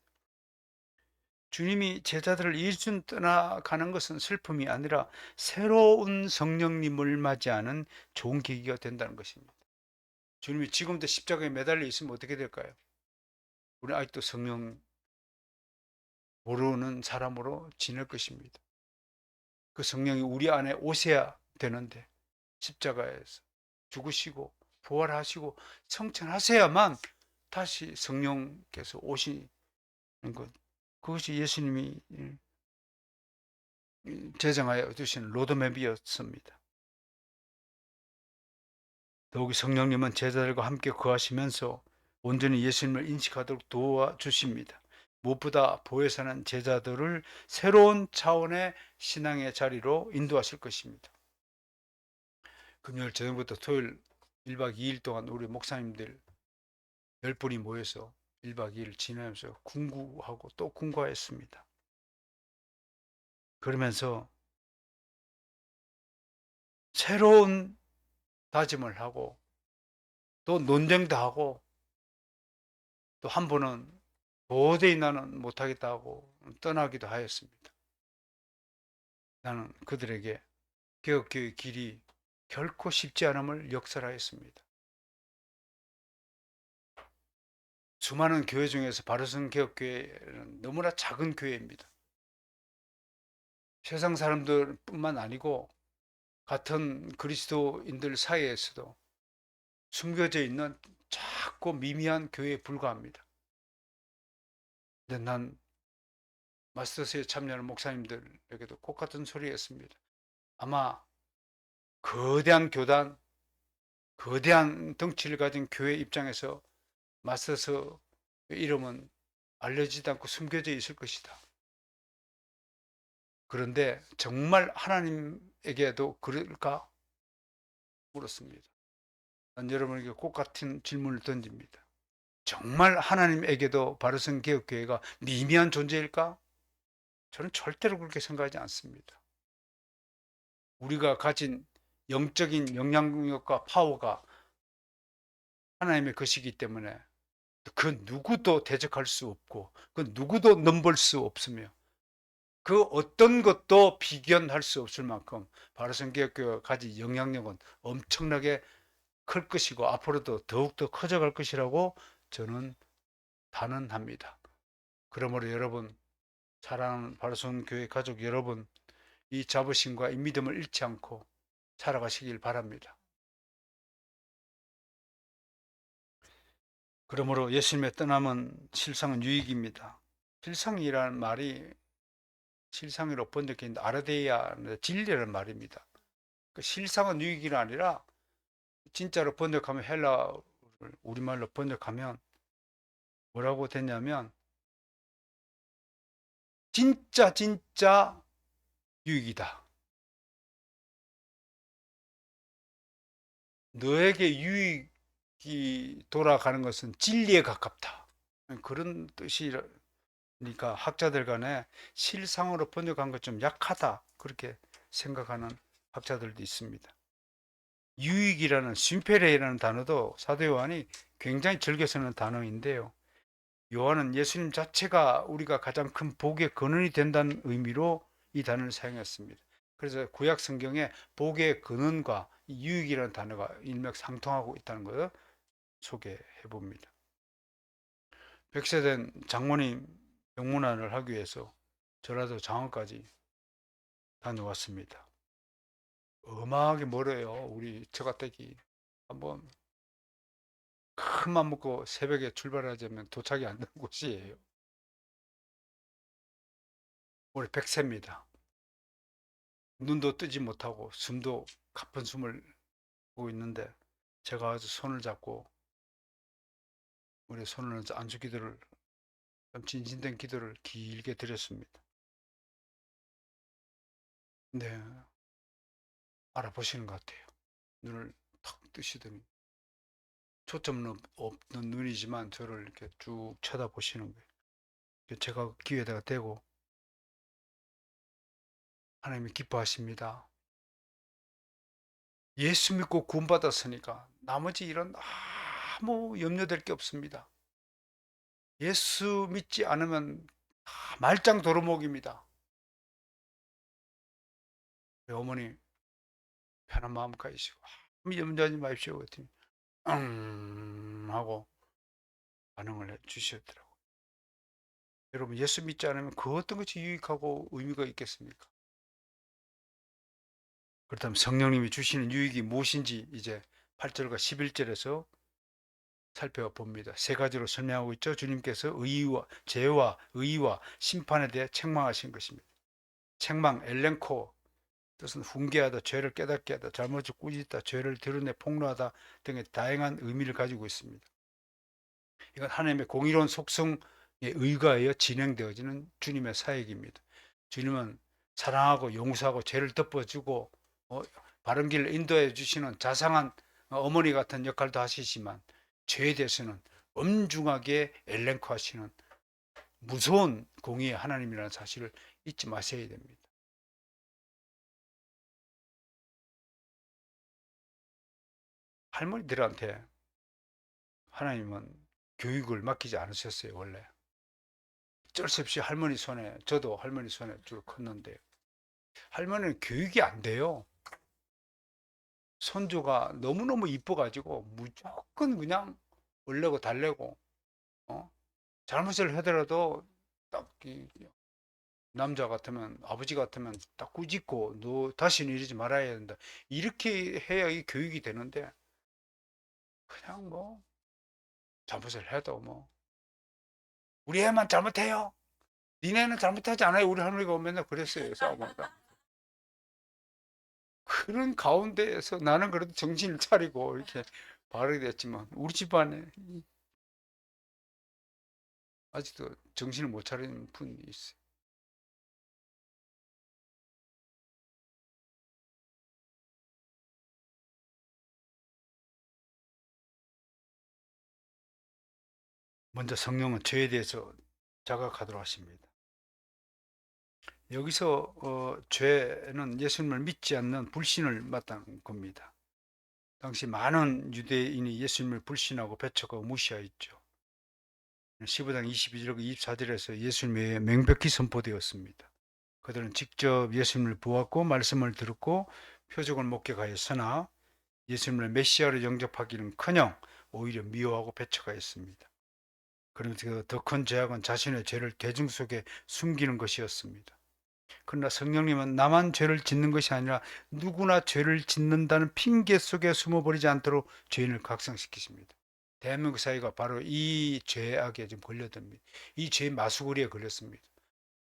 주님이 제자들을 일순 떠나가는 것은 슬픔이 아니라 새로운 성령님을 맞이하는 좋은 계기가 된다는 것입니다. 주님이 지금도 십자가에 매달려 있으면 어떻게 될까요? 우리 아직도 성령 모르는 사람으로 지낼 것입니다. 그 성령이 우리 안에 오셔야 되는데 십자가에서 죽으시고 부활하시고 성천하셔야만 다시 성령께서 오시는 것. 그것이 예수님이 제정하여 주신 로드맵이었습니다. 더욱이 성령님은 제자들과 함께 거하시면서 온전히 예수님을 인식하도록 도와주십니다. 무엇보다 보혜사는 제자들을 새로운 차원의 신앙의 자리로 인도하실 것입니다. 금요일 저녁부터 토요일 1박 2일 동안 우리 목사님들 10분이 모여서 1박 2일 지내면서 궁구하고 또 궁구했습니다. 그러면서 새로운 다짐을 하고 또 논쟁도 하고 또 한 번은 도저히 나는 못하겠다 하고 떠나기도 하였습니다. 나는 그들에게 개혁교의 길이 결코 쉽지 않음을 역설하였습니다. 수많은 교회 중에서 바르선 개혁교회는 너무나 작은 교회입니다. 세상 사람들뿐만 아니고 같은 그리스도인들 사이에서도 숨겨져 있는 작고 미미한 교회에 불과합니다. 근데 난 마스터스에 참여하는 목사님들에게도 똑같은 소리였습니다. 아마 거대한 교단, 거대한 덩치를 가진 교회 입장에서 마스터스 이름은 알려지지 않고 숨겨져 있을 것이다. 그런데 정말 하나님에게도 그럴까? 물었습니다. 난 여러분에게 꼭 같은 질문을 던집니다. 정말 하나님에게도 바르선 개혁교회가 미미한 존재일까? 저는 절대로 그렇게 생각하지 않습니다. 우리가 가진 영적인 영향력과 파워가 하나님의 것이기 때문에 그 누구도 대적할 수 없고 그 누구도 넘볼 수 없으며 그 어떤 것도 비견할 수 없을 만큼 바르선 개혁교회가 가진 영향력은 엄청나게 클 것이고 앞으로도 더욱더 커져갈 것이라고 저는 단언합니다. 그러므로 여러분, 사랑하는 바르선 교회 가족 여러분, 이 자부심과 이 믿음을 잃지 않고 살아가시길 바랍니다. 그러므로 예수님의 떠남은 실상은 유익입니다. 실상이라는 말이 실상으로 번역된 아르데이아 진리라는 말입니다. 그 실상은 유익이 아니라 진짜로 번역하면 헬라어를 우리말로 번역하면 뭐라고 됐냐면 진짜 진짜 유익이다. 너에게 유익이 돌아가는 것은 진리에 가깝다. 그런 뜻이니까 학자들 간에 실상으로 번역한 것 좀 약하다. 그렇게 생각하는 학자들도 있습니다. 유익이라는 심페레이라는 단어도 사도 요한이 굉장히 즐겨 쓰는 단어인데요. 요한은 예수님 자체가 우리가 가장 큰 복의 근원이 된다는 의미로 이 단어를 사용했습니다. 그래서 구약 성경에 복의 근원과 유익이라는 단어가 일맥상통하고 있다는 것을 소개해 봅니다. 100세 된 장모님 병문안을 하기 위해서 전라도 장안까지 다녀왔습니다. 어마하게 멀어요. 우리 처가댁이 한번 큰 맘 먹고 새벽에 출발하자면 도착이 안 되는 곳이에요. 올해 100세입니다. 눈도 뜨지 못하고 숨도 가쁜 숨을 보고 있는데 제가 아주 손을 잡고 우리 손을 안수 기도를 좀 진진된 기도를 길게 드렸습니다. 네, 알아보시는 것 같아요. 눈을 탁 뜨시더니 초점 없는 눈이지만 저를 이렇게 쭉 쳐다보시는 거예요. 제가 귀에다가 대고 하나님이 기뻐하십니다. 예수 믿고 구원받았으니까 나머지 이런 아무 염려될 게 없습니다. 예수 믿지 않으면 말짱 도루묵입니다. 어머니 편한 마음 가지시고 염려하지 마십시오. 그랬더니 하고 반응을 해 주시더라고요. 여러분 예수 믿지 않으면 그 어떤 것이 유익하고 의미가 있겠습니까? 그렇다면 성령님이 주시는 유익이 무엇인지 이제 8절과 11절에서 살펴봅니다. 세 가지로 설명하고 있죠. 주님께서 죄와 의와 심판에 대해 책망하신 것입니다. 책망, 엘렌코, 뜻은 훈계하다, 죄를 깨닫게 하다, 잘못을 꾸짖다, 죄를 드러내 폭로하다 등의 다양한 의미를 가지고 있습니다. 이건 하나님의 공의로운 속성에 의거하여 진행되어지는 주님의 사역입니다. 주님은 사랑하고 용서하고 죄를 덮어주고 바른 길을 인도해 주시는 자상한 어머니 같은 역할도 하시지만 죄에 대해서는 엄중하게 엘랭코 하시는 무서운 공의의 하나님이라는 사실을 잊지 마셔야 됩니다. 할머니들한테 하나님은 교육을 맡기지 않으셨어요. 원래 어쩔 수 없이 할머니 손에, 저도 할머니 손에 쭉 컸는데 할머니는 교육이 안 돼요. 손주가 너무너무 이뻐가지고 무조건 그냥 얼레고 달래고 어? 잘못을 하더라도 딱 남자 같으면 아버지 같으면 딱 꾸짖고 너 다시는 이러지 말아야 된다. 이렇게 해야 이 교육이 되는데 그냥 뭐 잘못을 해도 뭐 우리 애만 잘못해요. 니네는 잘못하지 않아요. 우리 할머니가 맨날 그랬어요. 싸우마다. 그런 가운데에서 나는 그래도 정신을 차리고 이렇게 바르게 됐지만 우리 집안에 아직도 정신을 못 차리는 분이 있어요. 먼저 성령은 죄에 대해서 자각하도록 하십니다. 여기서 죄는 예수님을 믿지 않는 불신을 말하는 겁니다. 당시 많은 유대인이 예수님을 불신하고 배척하고 무시하였죠. 15장 22절과 24절에서 예수님 외에 명백히 선포되었습니다. 그들은 직접 예수님을 보았고 말씀을 들었고 표적을 목격하였으나 예수님을 메시아로 영접하기는커녕 오히려 미워하고 배척하였습니다. 그러면서 더 큰 죄악은 자신의 죄를 대중 속에 숨기는 것이었습니다. 그러나 성령님은 나만 죄를 짓는 것이 아니라 누구나 죄를 짓는다는 핑계 속에 숨어버리지 않도록 죄인을 각성시키십니다. 대한민국 사회가 바로 이 죄악에 지금 걸려듭니다. 이 죄의 마수거리에 걸렸습니다.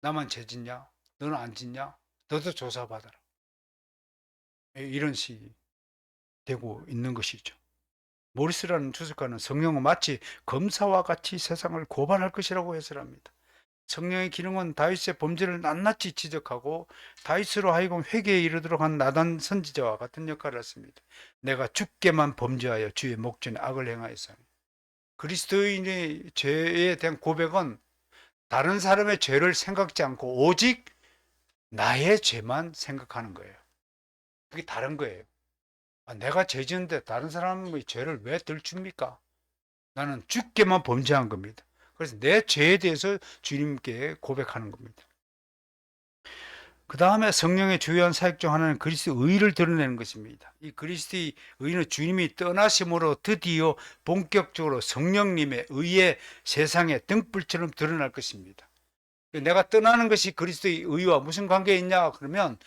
나만 죄 짓냐? 너는 안 짓냐? 너도 조사받아라. 이런 식이 되고 있는 것이죠. 모리스라는 주석가는 성령은 마치 검사와 같이 세상을 고발할 것이라고 해설합니다. 성령의 기능은 다윗의 범죄를 낱낱이 지적하고 다윗으로 하여금 회개에 이르도록 한 나단 선지자와 같은 역할을 했습니다. 내가 주께만 범죄하여 주의 목전에 악을 행하였사니. 그리스도인의 죄에 대한 고백은 다른 사람의 죄를 생각지 않고 오직 나의 죄만 생각하는 거예요. 그게 다른 거예요. 내가 죄 지은데 다른 사람의 죄를 왜 들춥니까? 나는 주께만 범죄한 겁니다. 그래서 내 죄에 대해서 주님께 고백하는 겁니다. 그 다음에 성령의 주요한 사역 중 하나는 그리스도의 의를 드러내는 것입니다. 이 그리스도의 의는 주님이 떠나심으로 드디어 본격적으로 성령님의 의에 세상에 등불처럼 드러날 것입니다. 내가 떠나는 것이 그리스도의 의와 무슨 관계가 있냐 그러면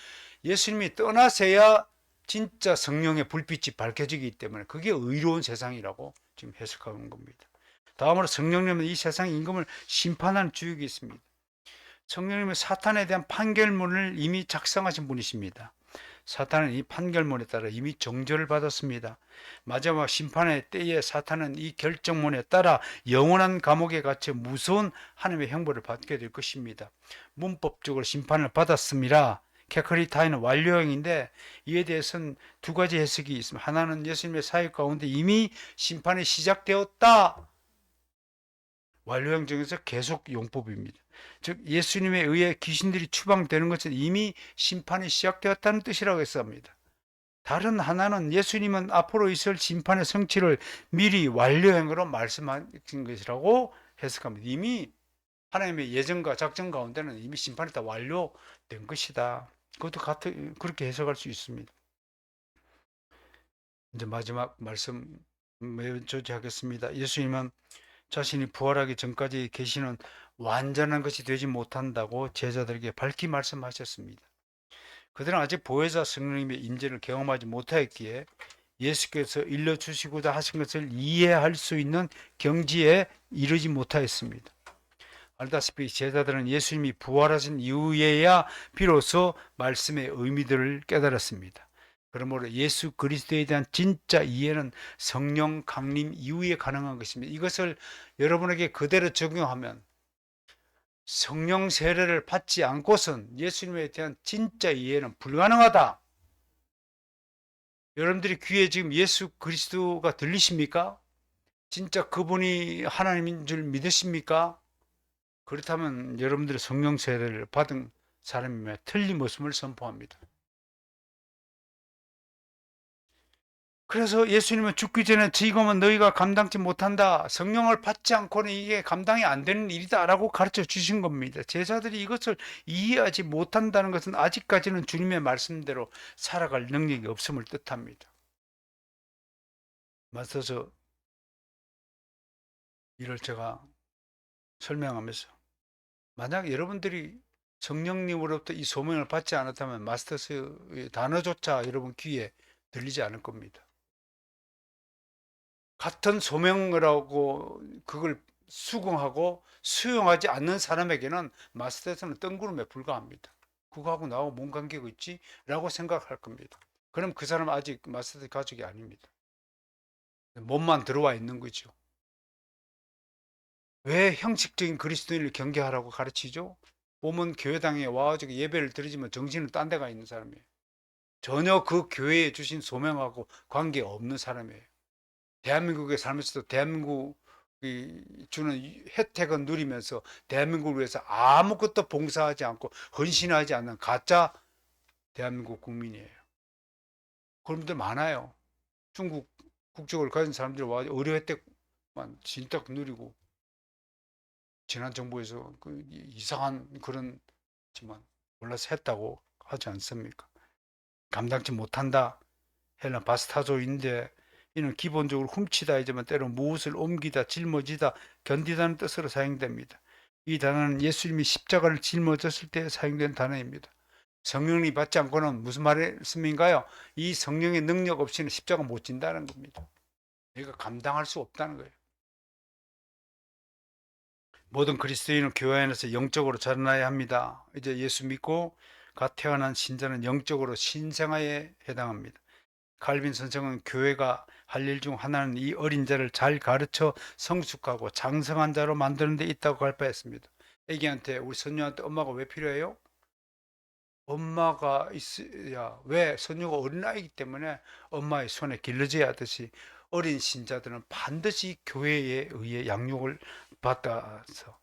예수님이 떠나셔야 진짜 성령의 불빛이 밝혀지기 때문에 그게 의로운 세상이라고 지금 해석하는 겁니다. 다음으로 성령님은 이 세상 임금을 심판하는 주역이 있습니다. 성령님은 사탄에 대한 판결문을 이미 작성하신 분이십니다. 사탄은 이 판결문에 따라 이미 정죄를 받았습니다. 마지막 심판의 때에 사탄은 이 결정문에 따라 영원한 감옥에 갇혀 무서운 하나님의 형벌을 받게 될 것입니다. 문법적으로 심판을 받았습니다. 캐커리타이는 완료형인데 이에 대해서는 두 가지 해석이 있습니다. 하나는 예수님의 사역 가운데 이미 심판이 시작되었다. 완료형 중에서 계속 용법입니다. 즉 예수님에 의해 귀신들이 추방되는 것은 이미 심판이 시작되었다는 뜻이라고 했습니다. 다른 하나는 예수님은 앞으로 있을 심판의 성취를 미리 완료형으로 말씀하신 것이라고 해석합니다. 이미 하나님의 예정과 작전 가운데는 이미 심판이 다 완료된 것이다. 그것도 그렇게 해석할 수 있습니다. 이제 마지막 말씀 조지하겠습니다. 예수님은 자신이 부활하기 전까지 계시는 완전한 것이 되지 못한다고 제자들에게 밝히 말씀하셨습니다. 그들은 아직 보혜사 성령님의 임재를 경험하지 못하였기에 예수께서 일러주시고자 하신 것을 이해할 수 있는 경지에 이르지 못하였습니다. 알다시피 제자들은 예수님이 부활하신 이후에야 비로소 말씀의 의미들을 깨달았습니다. 그러므로 예수 그리스도에 대한 진짜 이해는 성령 강림 이후에 가능한 것입니다. 이것을 여러분에게 그대로 적용하면 성령 세례를 받지 않고선 예수님에 대한 진짜 이해는 불가능하다. 여러분들이 귀에 지금 예수 그리스도가 들리십니까? 진짜 그분이 하나님인 줄 믿으십니까? 그렇다면 여러분들의 성령 세례를 받은 사람임에 틀림없음을 선포합니다. 그래서 예수님은 죽기 전에 지금은 너희가 감당치 못한다. 성령을 받지 않고는 이게 감당이 안 되는 일이다 라고 가르쳐 주신 겁니다. 제자들이 이것을 이해하지 못한다는 것은 아직까지는 주님의 말씀대로 살아갈 능력이 없음을 뜻합니다. 맞서서 이를 제가 설명하면서 만약 여러분들이 성령님으로부터 이 소명을 받지 않았다면 마스터스의 단어조차 여러분 귀에 들리지 않을 겁니다. 같은 소명을 하고 그걸 수긍하고 수용하지 않는 사람에게는 마스터스는 뜬구름에 불과합니다. 그거하고 나하고 뭔 관계가 있지? 라고 생각할 겁니다. 그럼 그 사람은 아직 마스터스 가족이 아닙니다. 몸만 들어와 있는 거죠. 왜 형식적인 그리스도인을 경계하라고 가르치죠? 몸은 교회당에 와가지고 예배를 드리지만 정신은 딴 데가 있는 사람이에요. 전혀 그 교회에 주신 소명하고 관계없는 사람이에요. 대한민국에 살면서도 대한민국이 주는 혜택은 누리면서 대한민국을 위해서 아무것도 봉사하지 않고 헌신하지 않는 가짜 대한민국 국민이에요. 그런 분들 많아요. 중국 국적을 가진 사람들이 와서 의료 혜택만 진짜 누리고 지난 정부에서 그 이상한 그런 지만 몰라서 했다고 하지 않습니까? 감당치 못한다. 헬라 바스타조인데 이는 기본적으로 훔치다 이지만 때로 무엇을 옮기다 짊어지다 견디다는 뜻으로 사용됩니다. 이 단어는 예수님이 십자가를 짊어졌을 때 사용된 단어입니다. 성령이 받지 않고는 무슨 말씀인가요? 이 성령의 능력 없이는 십자가 못 진다는 겁니다. 내가 감당할 수 없다는 거예요. 모든 그리스도인은 교회 안에서 영적으로 자라나야 합니다. 이제 예수 믿고 갓 태어난 신자는 영적으로 신생아에 해당합니다. 칼빈 선생은 교회가 할 일 중 하나는 이 어린 자를 잘 가르쳐 성숙하고 장성한 자로 만드는 데 있다고 발표했습니다. 애기한테, 우리 손녀한테 엄마가 왜 필요해요? 엄마가 있어야, 왜? 손녀가 어린아이기 때문에 엄마의 손에 길러져야 하듯이 어린 신자들은 반드시 교회에 의해 양육을 받아서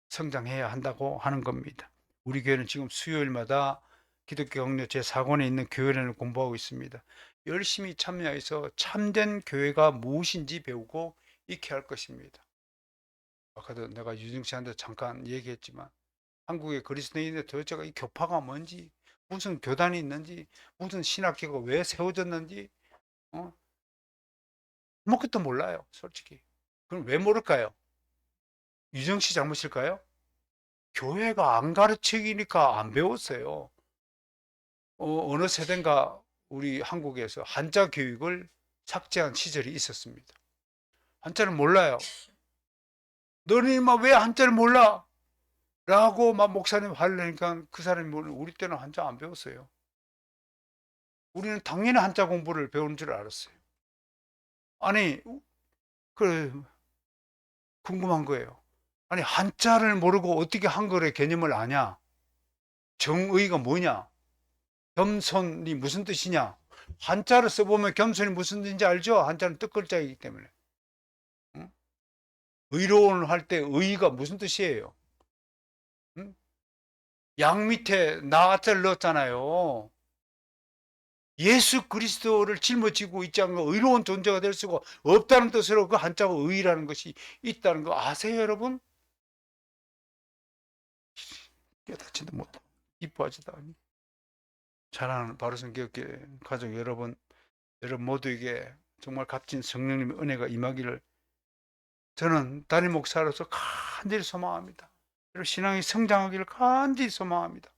성장해야 한다고 하는 겁니다. 우리 교회는 지금 수요일마다 기독교 강요 제4권에 있는 교회론을 공부하고 있습니다. 열심히 참여해서 참된 교회가 무엇인지 배우고 익혀야 할 것입니다. 아까도 내가 유정 씨한테 잠깐 얘기했지만 한국의 그리스도인의 도대체가 이 교파가 뭔지, 무슨 교단이 있는지, 무슨 신학교가 왜 세워졌는지 아무것도 몰라요, 솔직히. 그럼 왜 모를까요? 유정 씨 잘못일까요? 교회가 안 가르치니까 안 배웠어요. 어느 세대인가 우리 한국에서 한자 교육을 삭제한 시절이 있었습니다. 한자를 몰라요. 너는 막 왜 한자를 몰라? 라고 막 목사님 화를 내니까 그 사람이 우리 때는 한자 안 배웠어요. 우리는 당연히 한자 공부를 배우는 줄 알았어요. 아니, 그 궁금한 거예요. 아니, 한자를 모르고 어떻게 한글의 개념을 아냐? 정의가 뭐냐? 겸손이 무슨 뜻이냐? 한자를 써보면 겸손이 무슨 뜻인지 알죠? 한자는 뜻글자이기 때문에. 응? 의로운 할 때 의가 무슨 뜻이에요? 응? 양 밑에 나자를 넣었잖아요. 예수 그리스도를 짊어지고 있지 않은 거, 의로운 존재가 될 수가 없다는 뜻으로 그 한자가 의라는 것이 있다는 거 아세요, 여러분? 깨닫지도 못하고 이뻐하지도 않니. 사랑하는 바로선교회 가족 여러분, 여러분 모두에게 정말 값진 성령님의 은혜가 임하기를 저는 담임 목사로서 간절히 소망합니다. 여러분 신앙이 성장하기를 간절히 소망합니다.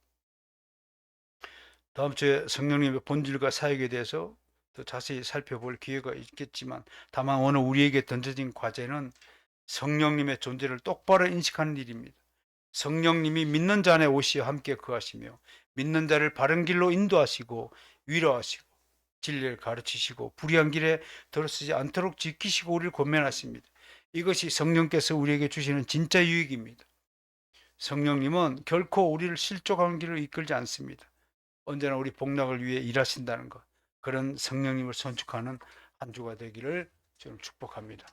다음 주에 성령님의 본질과 사역에 대해서 더 자세히 살펴볼 기회가 있겠지만, 다만 오늘 우리에게 던져진 과제는 성령님의 존재를 똑바로 인식하는 일입니다. 성령님이 믿는 자 안에 오시어 함께 거하시며 믿는 자를 바른 길로 인도하시고 위로하시고 진리를 가르치시고 불의한 길에 들어서지 않도록 지키시고 우리를 권면하십니다. 이것이 성령께서 우리에게 주시는 진짜 유익입니다. 성령님은 결코 우리를 실족하는 길로 이끌지 않습니다. 언제나 우리 복락을 위해 일하신다는 것, 그런 성령님을 선축하는 한 주가 되기를 저는 축복합니다.